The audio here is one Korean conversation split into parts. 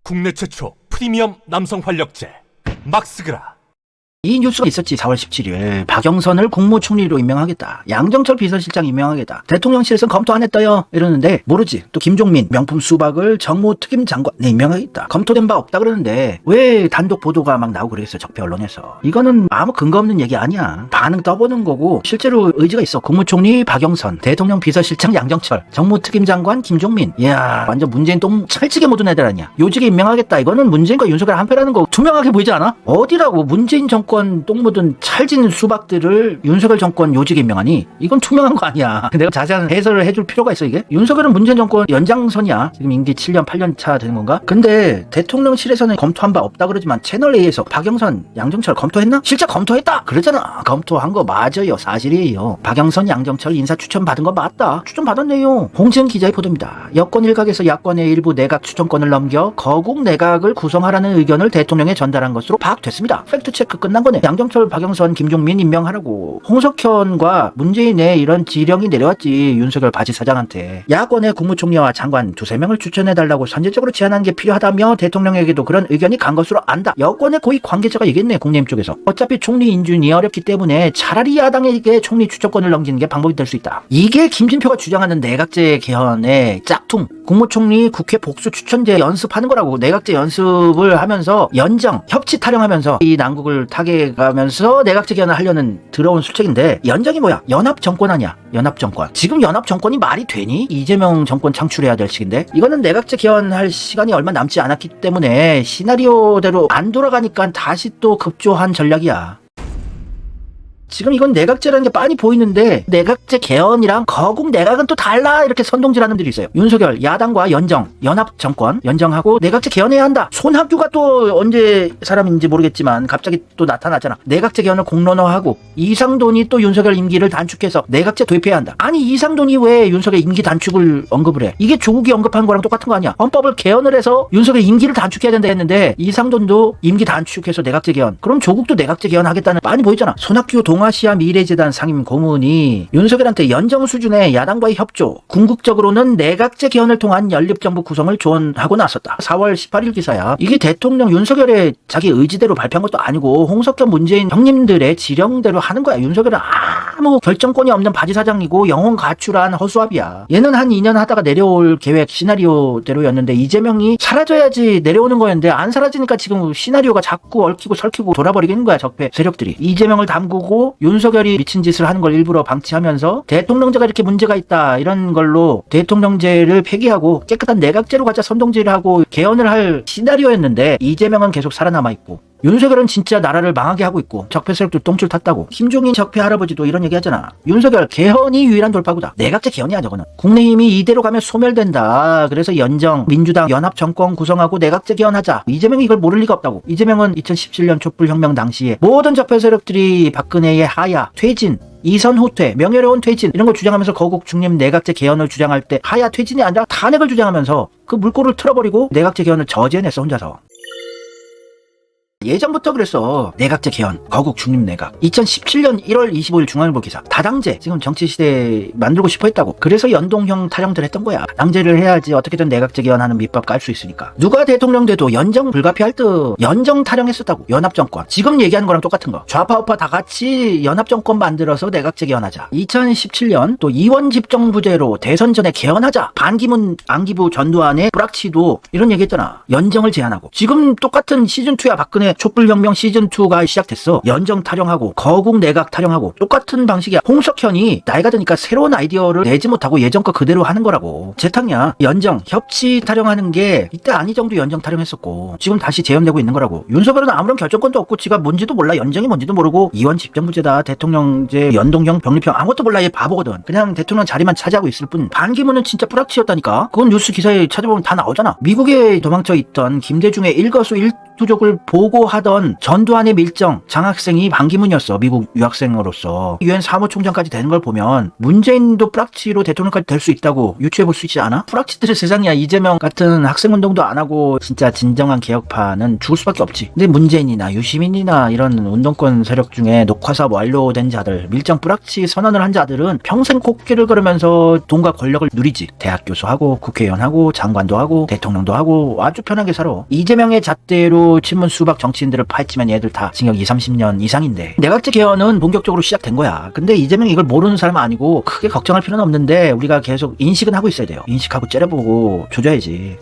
국내 최초 프리미엄 남성 활력제 막스그라. 이 뉴스가 있었지. 4월 17일 박영선을 국무총리로 임명하겠다, 양정철 비서실장 임명하겠다, 대통령실에서는 검토 안 했다요 이러는데 모르지. 또 김종민 명품 수박을 정무특임 장관에 임명하겠다, 검토된 바 없다 그러는데 왜 단독 보도가 막 나오고 그랬어, 적폐 언론에서. 이거는 아무 근거 없는 얘기 아니야. 반응 떠보는 거고 실제로 의지가 있어. 국무총리 박영선, 대통령 비서실장 양정철, 정무특임 장관 김종민. 이야, 완전 문재인 똥 찰지게 묻은 애들 아니야. 요직에 임명하겠다. 이거는 문재인과 윤석열 한패라는 거 투명하게 보이지 않아? 어디라고 문재인 정권 똥 묻은 찰진 수박들을 윤석열 정권 요직에 임명하니? 이건 투명한 거 아니야. 내가 자세한 해설을 해줄 필요가 있어 이게? 윤석열은 문재인 정권 연장선이야. 지금 임기 7년 8년 차 되는 건가? 근데 대통령실에서는 검토한 바 없다 그러지만 채널A에서 박영선, 양정철 검토했나? 실제 검토했다 그러잖아. 검토한 거 맞아요. 사실이에요. 박영선, 양정철 인사 추천 받은 거 맞다. 추천 받았네요. 홍지은 기자의 보도입니다. 여권 일각에서 야권의 일부 내각 추천권을 넘겨 거국 내각을 구성하라는 의견을 대통령에 전달한 것으로 파악됐습니다. 팩트체크 끝난 거네. 양정철, 박영선, 김종민 임명하라고. 홍석현과 문재인의 이런 지령이 내려왔지. 윤석열 바지 사장한테 야권의 국무총리와 장관 두세 명을 추천해달라고 선제적으로 제안한 게 필요하다며 대통령에게도 그런 의견이 간 것으로 안다. 여권의 고위 관계자가 얘기했네. 국민의힘 쪽에서. 어차피 총리 인준이 어렵기 때문에 차라리 야당에게 총리 추천권을 넘기는 게 방법이 될 수 있다. 이게 김진표가 주장하는 내각제 개헌의 짝퉁. 국무총리 국회 복수 추천제 연습하는 거라고. 내각제 연습을 하면서 연정, 협치 타령하면서 이 난국을 타개가면서 내각제 개헌을 하려는 더러운 술책인데, 연정이 뭐야? 연합정권 아니야. 연합정권. 지금 연합정권이 말이 되니? 이재명 정권 창출해야 될 시기인데, 이거는 내각제 개헌할 시간이 얼마 남지 않았기 때문에 시나리오대로 안 돌아가니까 다시 또 급조한 전략이야. 지금 이건 내각제라는 게 빤히 보이는데 내각제 개헌이랑 거국 내각은 또 달라, 이렇게 선동질하는 분들이 있어요. 윤석열 야당과 연정, 연합정권 연정하고 내각제 개헌해야 한다. 손학규가 또 언제 사람인지 모르겠지만 갑자기 또 나타났잖아. 내각제 개헌을 공론화하고 이상돈이 또 윤석열 임기를 단축해서 내각제 도입해야 한다. 아니 이상돈이 왜 윤석열 임기 단축을 언급을 해? 이게 조국이 언급한 거랑 똑같은 거 아니야? 헌법을 개헌을 해서 윤석열 임기를 단축해야 된다 했는데 이상돈도 임기 단축해서 내각제 개헌. 그럼 조국도 내각제 개헌 하겠다는 빤히 보이잖아. 손학규 동아시아 미래재단 상임 고문이 윤석열한테 연정 수준의 야당과의 협조, 궁극적으로는 내각제 개헌을 통한 연립정부 구성을 조언하고 나섰다. 4월 18일 기사야. 이게 대통령 윤석열의 자기 의지대로 발표한 것도 아니고 홍석현 문재인 형님들의 지령대로 하는 거야. 윤석열은 아무 결정권이 없는 바지사장이고 영혼 가출한 허수아비야. 얘는 한 2년 하다가 내려올 계획 시나리오대로였는데 이재명이 사라져야지 내려오는 거였는데 안 사라지니까 지금 시나리오가 자꾸 얽히고 설키고 돌아버리겠는 거야. 적폐 세력들이 이재명을 담그고 윤석열이 미친 짓을 하는 걸 일부러 방치하면서 대통령제가 이렇게 문제가 있다 이런 걸로 대통령제를 폐기하고 깨끗한 내각제로 가자 선동질하고 개헌을 할 시나리오였는데 이재명은 계속 살아남아있고 윤석열은 진짜 나라를 망하게 하고 있고 적폐 세력들 똥줄 탔다고. 김종인 적폐 할아버지도 이런 얘기 하잖아. 윤석열 개헌이 유일한 돌파구다. 내각제 개헌이야 저거는. 국내힘이 이대로 가면 소멸된다. 그래서 연정, 민주당, 연합정권 구성하고 내각제 개헌하자. 이재명이 이걸 모를 리가 없다고. 이재명은 2017년 촛불혁명 당시에 모든 적폐 세력들이 박근혜의 하야, 퇴진, 이선 후퇴, 명예로운 퇴진 이런 걸 주장하면서 거국 중립 내각제 개헌을 주장할 때 하야 퇴진이 아니라 탄핵을 주장하면서 그 물꼬를 틀어버리고 내각제 개헌을 저지해냈어 혼자서. 예전부터 그랬어. 내각제 개헌, 거국 중립 내각. 2017년 1월 25일 중앙일보 기사. 다당제, 지금 정치시대 만들고 싶어 했다고. 그래서 연동형 타령들 했던 거야. 당제를 해야지 어떻게든 내각제 개헌하는 밑밥 깔 수 있으니까. 누가 대통령 돼도 연정 불가피할 듯 연정 타령했었다고. 연합정권. 지금 얘기하는 거랑 똑같은 거. 좌파 우파 다 같이 연합정권 만들어서 내각제 개헌하자. 2017년 또 이원 집정부제로 대선 전에 개헌하자. 반기문 안기부 전두환의 뿌락치도 이런 얘기했잖아. 연정을 제안하고. 지금 똑같은 시즌2야. 박근혜 촛불혁명 시즌2가 시작됐어. 연정 타령하고 거국 내각 타령하고 똑같은 방식이야. 홍석현이 나이가 드니까 새로운 아이디어를 내지 못하고 예전 거 그대로 하는 거라고. 재탕이야. 연정, 협치 타령하는 게 이때 안희정도 연정 타령했었고 지금 다시 재현되고 있는 거라고. 윤석열은 아무런 결정권도 없고 지가 뭔지도 몰라. 연정이 뭔지도 모르고 이원 집정부제다, 대통령제, 연동형, 병립형 아무것도 몰라. 얘 바보거든. 그냥 대통령 자리만 차지하고 있을 뿐. 반기문은 진짜 뿌락치였다니까. 그건 뉴스 기사에 찾아보면 다 나오잖아. 미국에 도망쳐 있던 김대중의 일거수 투족을 보고하던 전두환의 밀정 장학생이 반기문이었어. 미국 유학생으로서. 유엔 사무총장까지 되는 걸 보면 문재인도 뿌락치로 대통령까지 될 수 있다고 유추해 볼 수 있지 않아? 뿌락치들의 세상이야. 이재명 같은 학생운동도 안 하고 진짜 진정한 개혁파는 죽을 수밖에 없지. 근데 문재인이나 유시민이나 이런 운동권 세력 중에 녹화사업 완료된 자들, 밀정 뿌락치 선언을 한 자들은 평생 곡길을 걸으면서 돈과 권력을 누리지. 대학 교수하고 국회의원하고 장관도 하고 대통령도 하고 아주 편하게 살아. 이재명의 잣대로 친문 수박 정치인들을 파헤치면 얘들 다 징역 20-30년 이상인데 내각제 개헌은 본격적으로 시작된 거야. 근데 이재명이 이걸 모르는 사람은 아니고 크게 걱정할 필요는 없는데 우리가 계속 인식은 하고 있어야 돼요. 인식하고 째려보고 조져야지.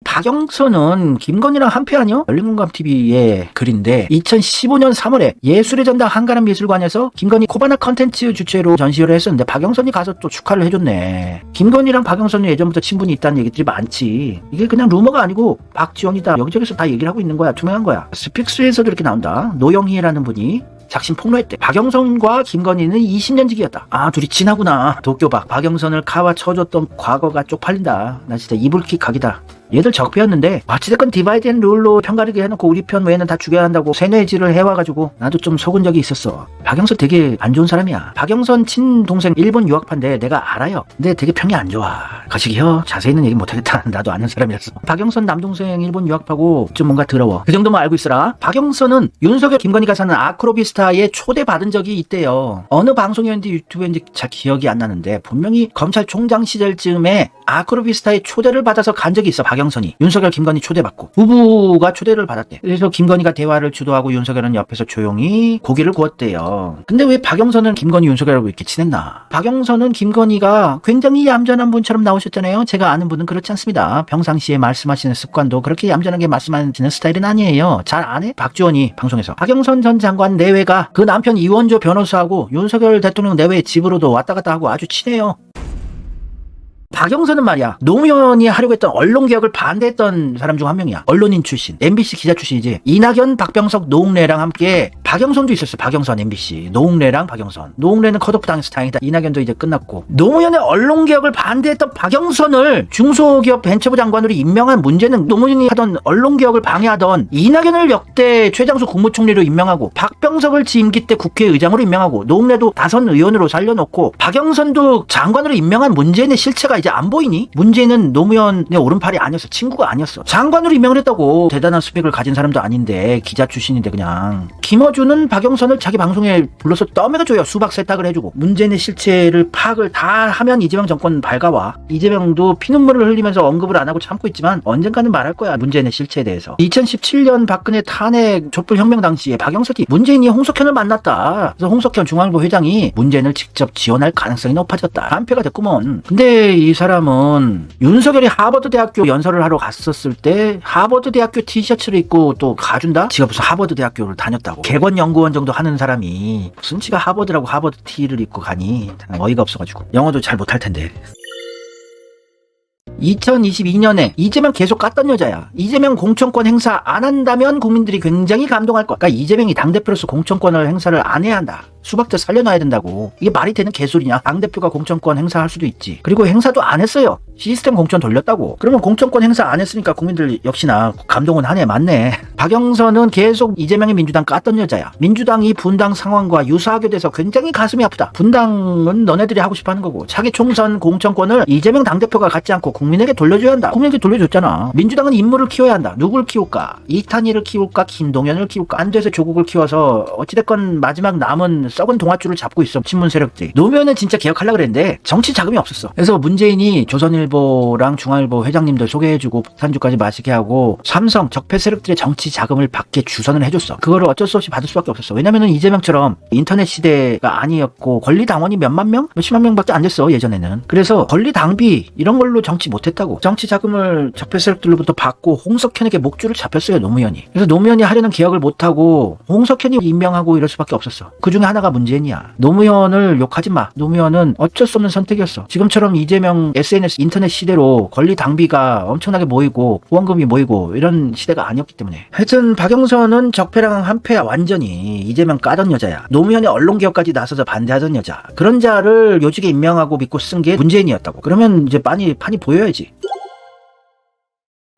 박영선은 김건희랑 한패 아니요? 열린공감TV의 글인데 2015년 3월에 예술의 전당 한가람 미술관에서 김건희 코바나 컨텐츠 주최로 전시회를 했었는데 박영선이 가서 또 축하를 해줬네. 김건희랑 박영선은 예전부터 친분이 있다는 얘기들이 많지. 이게 그냥 루머가 아니고 박지원이다. 여기저기서 다 얘기를 하고 있는 거야. 투명한 거야. 스픽스에서도 이렇게 나온다. 노영희라는 분이 작심 폭로했대. 박영선과 김건희는 20년지기였다. 아, 둘이 친하구나. 도쿄박. 박영선을 카와 쳐줬던 과거가 쪽팔린다. 나 진짜 이불킥 각이다. 얘들 적폐였는데 어찌됐건 디바이드 앤 룰로 편가르게 해놓고 우리 편 외에는 다 죽여야 한다고 세뇌질을 해와가지고 나도 좀 속은 적이 있었어. 박영선 되게 안 좋은 사람이야. 박영선 친동생 일본 유학파인데 내가 알아요. 근데 되게 평이 안 좋아. 거시기요. 자세히는 얘기 못하겠다. 나도 아는 사람이었어. 박영선 남동생 일본 유학파고 좀 뭔가 더러워. 그 정도만 알고 있으라. 박영선은 윤석열 김건희가 사는 아크로비스타에 초대받은 적이 있대요. 어느 방송이었는지 유튜브인지 잘 기억이 안 나는데 분명히 검찰총장 시절쯤에 아크로비스타에 초대를 받아서 간 적이 있어. 박영선이 윤석열 김건희 초대받고 부부가 초대를 받았대. 그래서 김건희가 대화를 주도하고 윤석열은 옆에서 조용히 고기를 구웠대요. 근데 왜 박영선은 김건희 윤석열하고 이렇게 친했나? 박영선은 김건희가 굉장히 얌전한 분처럼 나오셨잖아요. 제가 아는 분은 그렇지 않습니다. 평상시에 말씀하시는 습관도 그렇게 얌전하게 말씀하시는 스타일은 아니에요. 잘 안 해? 박지원이 방송에서 박영선 전 장관 내외가 그 남편 이원조 변호사하고 윤석열 대통령 내외 집으로도 왔다 갔다 하고 아주 친해요. 박영선은 말이야 노무현이 하려고 했던 언론개혁을 반대했던 사람 중 한 명이야. 언론인 출신, MBC 기자 출신이지. 이낙연, 박병석, 노웅래랑 함께 박영선도 있었어. 박영선 MBC 노웅래랑 박영선. 노웅래는 컷오프 당해서 다행이다. 이낙연도 이제 끝났고. 노무현의 언론개혁을 반대했던 박영선을 중소기업 벤처부 장관으로 임명한 문제는 노무현이 하던 언론개혁을 방해하던 이낙연을 역대 최장수 국무총리로 임명하고 박병석을 임기 때 국회의장으로 임명하고 노웅래도 다선 의원으로 살려놓고 박영선도 장관으로 임명한 문재인의 실체가 이제 안 보이니? 문재인은 노무현의 오른팔이 아니었어. 친구가 아니었어. 장관으로 임명을 했다고. 대단한 스펙을 가진 사람도 아닌데 기자 출신인데 그냥. 김어준은 박영선을 자기 방송에 불러서 떠먹여줘요. 수박 세탁을 해주고. 문재인의 실체를 파악을 다 하면 이재명 정권 밝아와. 이재명도 피눈물을 흘리면서 언급을 안 하고 참고 있지만 언젠가는 말할 거야. 문재인의 실체에 대해서. 2017년 박근혜 탄핵 촛불혁명 당시에 박영선이 문재인이 홍석현을 만났다. 그래서 홍석현 중앙일보 회장이 문재인을 직접 지원할 가능성이 높아졌다. 한패가 됐구먼. 근데 이 사람은 윤석열이 하버드 대학교 연설을 하러 갔었을 때 하버드 대학교 티셔츠를 입고 또 가준다? 지가 무슨 하버드 대학교를 다녔다고. 객원연구원 정도 하는 사람이 무슨 지가 하버드라고 하버드 티를 입고 가니? 어이가 없어가지고. 영어도 잘 못할 텐데. 2022년에 이재명 계속 깠던 여자야. 이재명 공천권 행사 안 한다면 국민들이 굉장히 감동할 거야. 그러니까 이재명이 당대표로서 공천권을 행사를 안 해야 한다. 수박들 살려놔야 된다고. 이게 말이 되는 개소리냐. 당대표가 공천권 행사할 수도 있지. 그리고 행사도 안 했어요. 시스템 공천 돌렸다고. 그러면 공천권 행사 안 했으니까 국민들 역시나 감동은 하네. 맞네. 박영선은 계속 이재명이 민주당 깠던 여자야. 민주당이 분당 상황과 유사하게 돼서 굉장히 가슴이 아프다. 분당은 너네들이 하고 싶어 하는 거고 차기 총선 공천권을 이재명 당대표가 갖지 않고 국민에게 돌려줘야 한다. 국민에게 돌려줬잖아. 민주당은 인물을 키워야 한다. 누굴 키울까? 이탄희를 키울까? 김동연을 키울까? 안돼서 조국을 키워서 어찌됐건 마지막 남은 썩은 동아줄을 잡고 있어. 친문 세력들이. 노무현은 진짜 개혁하려고 그랬는데 정치 자금이 없었어. 그래서 문재인이 조선일보랑 중앙일보 회장님들 소개해주고 산주까지 마시게 하고 삼성 적폐 세력들의 정치 자금을 받게 주선을 해줬어. 그거를 어쩔 수 없이 받을 수밖에 없었어. 왜냐면은 이재명처럼 인터넷 시대가 아니었고 권리당원이 몇만 명? 몇십만 명밖에 안 됐어 예전에는. 그래서 권리당비 이런 걸로 정치 못했다고. 정치 자금을 적폐 세력들로부터 받고 홍석현에게 목줄을 잡혔어요 노무현이. 그래서 노무현이 하려는 개혁을 못하고 홍석현이 임명하고 이럴 수밖에 없었어. 그 중에 하나가 문재인이야. 노무현을 욕하지 마. 노무현은 어쩔 수 없는 선택이었어. 지금처럼 이재명 SNS 인터넷 시대로 권리 당비가 엄청나게 모이고 후원금이 모이고 이런 시대가 아니었기 때문에. 하여튼 박영선은 적폐랑 한패야. 완전히 이재명 까던 여자야. 노무현의 언론개혁까지 나서서 반대하던 여자. 그런 자를 요직에 임명하고 믿고 쓴 게 문재인이었다고. 그러면 이제 판이 보여야지.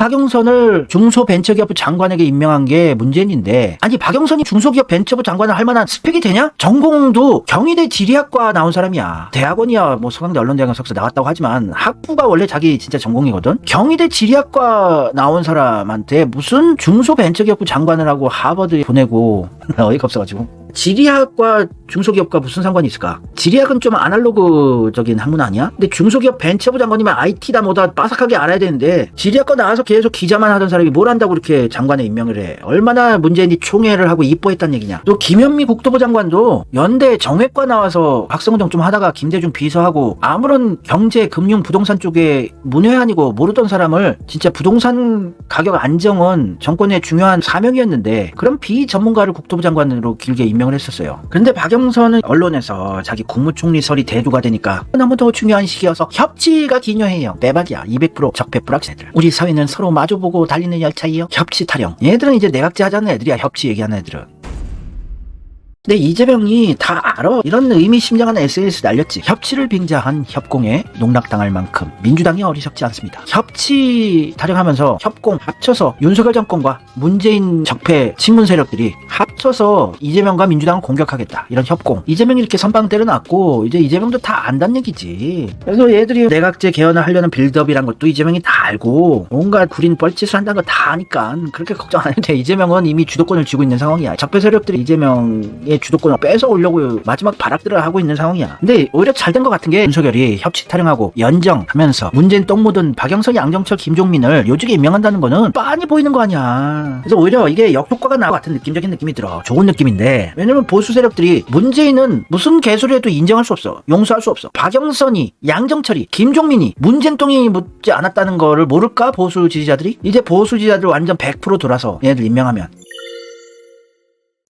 박영선을 중소벤처기업부 장관에게 임명한 게 문재인인데, 아니 박영선이 중소기업 벤처부 장관을 할 만한 스펙이 되냐? 전공도 경희대 지리학과 나온 사람이야. 대학원이야 뭐 서강대 언론대학원 석사 나왔다고 하지만 학부가 원래 자기 진짜 전공이거든. 경희대 지리학과 나온 사람한테 무슨 중소벤처기업부 장관을 하고 하버드 보내고 어이가 없어가지고. 지리학과 중소기업과 무슨 상관이 있을까? 지리학은 좀 아날로그적인 학문 아니야? 근데 중소기업 벤처부 장관이면 IT다 뭐다 빠삭하게 알아야 되는데, 지리학과 나와서 계속 기자만 하던 사람이 뭘 한다고 이렇게 장관에 임명을 해. 얼마나 문재인이 총애를 하고 이뻐했단 얘기냐. 또 김현미 국토부 장관도 연대 정외과 나와서 박성정 좀 하다가 김대중 비서하고 아무런 경제, 금융, 부동산 쪽에 문외한이고 모르던 사람을 진짜 부동산 가격 안정은 정권의 중요한 사명이었는데, 그런 비전문가를 국토부 장관으로 길게 임명을 했었어요. 그런데 박영선은 언론에서 자기 국무총리설이 대두가 되니까 너무 더 중요한 시기여서 협치가 기묘해요. 빼박이야. 200% 적폐 불확실들. 우리 사회는 서로 마주보고 달리는 열차이요. 협치 타령. 얘들은 이제 내각제 하자는 애들이야. 협치 얘기하는 애들은. 근데 이재명이 다 알아. 이런 의미심장한 SNS 날렸지. 협치를 빙자한 협공에 농락당할 만큼 민주당이 어리석지 않습니다. 협치 타령하면서 협공 합쳐서 윤석열 정권과 문재인 적폐 친문 세력들이 합쳐서 이재명과 민주당을 공격하겠다. 이런 협공. 이재명이 이렇게 선방 때려놨고 이제 이재명도 다 안단 얘기지. 그래서 얘들이 내각제 개헌을 하려는 빌드업이란 것도 이재명이 다 알고 온갖 구린 뻘짓을 한다는 거 다 아니까 그렇게 걱정 안 해도 돼. 이재명은 이미 주도권을 쥐고 있는 상황이야. 적폐 세력들이 이재명의 주도권을 뺏어 오려고 마지막 발악들을 하고 있는 상황이야. 근데 오히려 잘 된 것 같은 게 윤석열이 협치 타령하고 연정하면서 문재인 똥 묻은 박영선, 양정철, 김종민을 요직에 임명한다는 거는 빤히 보이는 거 아니야. 그래서 오히려 이게 역효과가 나와 같은 느낌적인 느낌이 들어. 좋은 느낌인데, 왜냐면 보수 세력들이 문재인은 무슨 개소리 해도 인정할 수 없어. 용서할 수 없어. 박영선이, 양정철이, 김종민이 문재인 똥이 묻지 않았다는 거를 모를까? 보수 지지자들이? 이제 보수 지지자들 완전 100% 돌아서 얘네들 임명하면.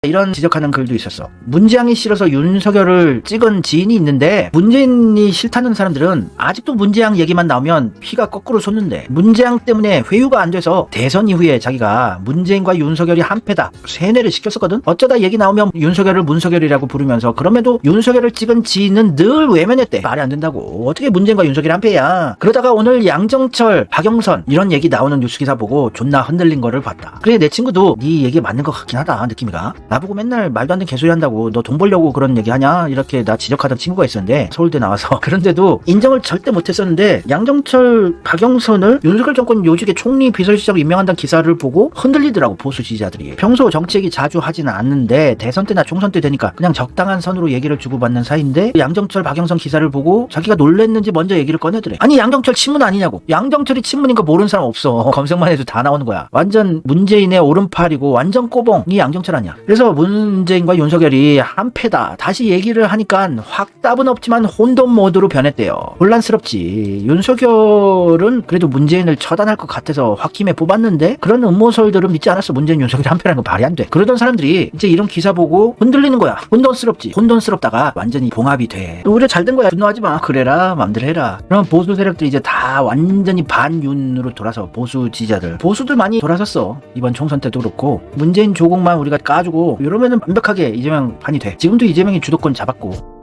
이런 지적하는 글도 있었어. 문재양이 싫어서 윤석열을 찍은 지인이 있는데, 문재인이 싫다는 사람들은 아직도 문재양 얘기만 나오면 피가 거꾸로 솟는데, 문재양 때문에 회유가 안 돼서 대선 이후에 자기가 문재인과 윤석열이 한패다 세뇌를 시켰었거든. 어쩌다 얘기 나오면 윤석열을 문석열이라고 부르면서, 그럼에도 윤석열을 찍은 지인은 늘 외면했대. 말이 안 된다고. 어떻게 문재인과 윤석열이 한패야. 그러다가 오늘 양정철, 박영선 이런 얘기 나오는 뉴스 기사 보고 존나 흔들린 거를 봤다. 그래, 내 친구도 네 얘기 맞는 것 같긴 하다. 느낌이가. 나보고 맨날 말도 안 되는 개소리 한다고, 너 돈 벌려고 그런 얘기 하냐, 이렇게 나 지적하던 친구가 있었는데, 서울대 나와서. 그런데도 인정을 절대 못했었는데, 양정철, 박영선을 윤석열 정권 요직에 총리 비서실장으로 임명한다는 기사를 보고 흔들리더라고, 보수 지지자들이. 평소 정치 얘기 자주 하지는 않는데 대선 때나 총선 때 되니까 그냥 적당한 선으로 얘기를 주고받는 사이인데, 양정철, 박영선 기사를 보고 자기가 놀랬는지 먼저 얘기를 꺼내더래. 아니 양정철 친문 아니냐고. 양정철이 친문인 거 모르는 사람 없어. 검색만 해도 다 나오는 거야. 완전 문재인의 오른팔이고 완전 꼬봉이 양정철 아니야. 그래서 문재인과 윤석열이 한패다 다시 얘기를 하니까 확답은 없지만 혼돈 모드로 변했대요. 혼란스럽지. 윤석열은 그래도 문재인을 처단할 것 같아서 홧김에 뽑았는데, 그런 음모설들은 믿지 않았어. 문재인 윤석열이 한패라는 건 말이 안 돼. 그러던 사람들이 이제 이런 기사 보고 흔들리는 거야. 혼돈스럽지. 혼돈스럽다가 완전히 봉합이 돼. 오히려 잘 된 거야. 분노하지 마. 그래라 맘대로 해라. 그럼 보수 세력들이 이제 다 완전히 반윤으로 돌아서, 보수 지지자들, 보수들 많이 돌아섰어. 이번 총선 때도 그렇고. 문재인 조국만 우리가 까주고 이러면은 완벽하게 이재명 판이 돼. 지금도 이재명이 주도권 잡았고.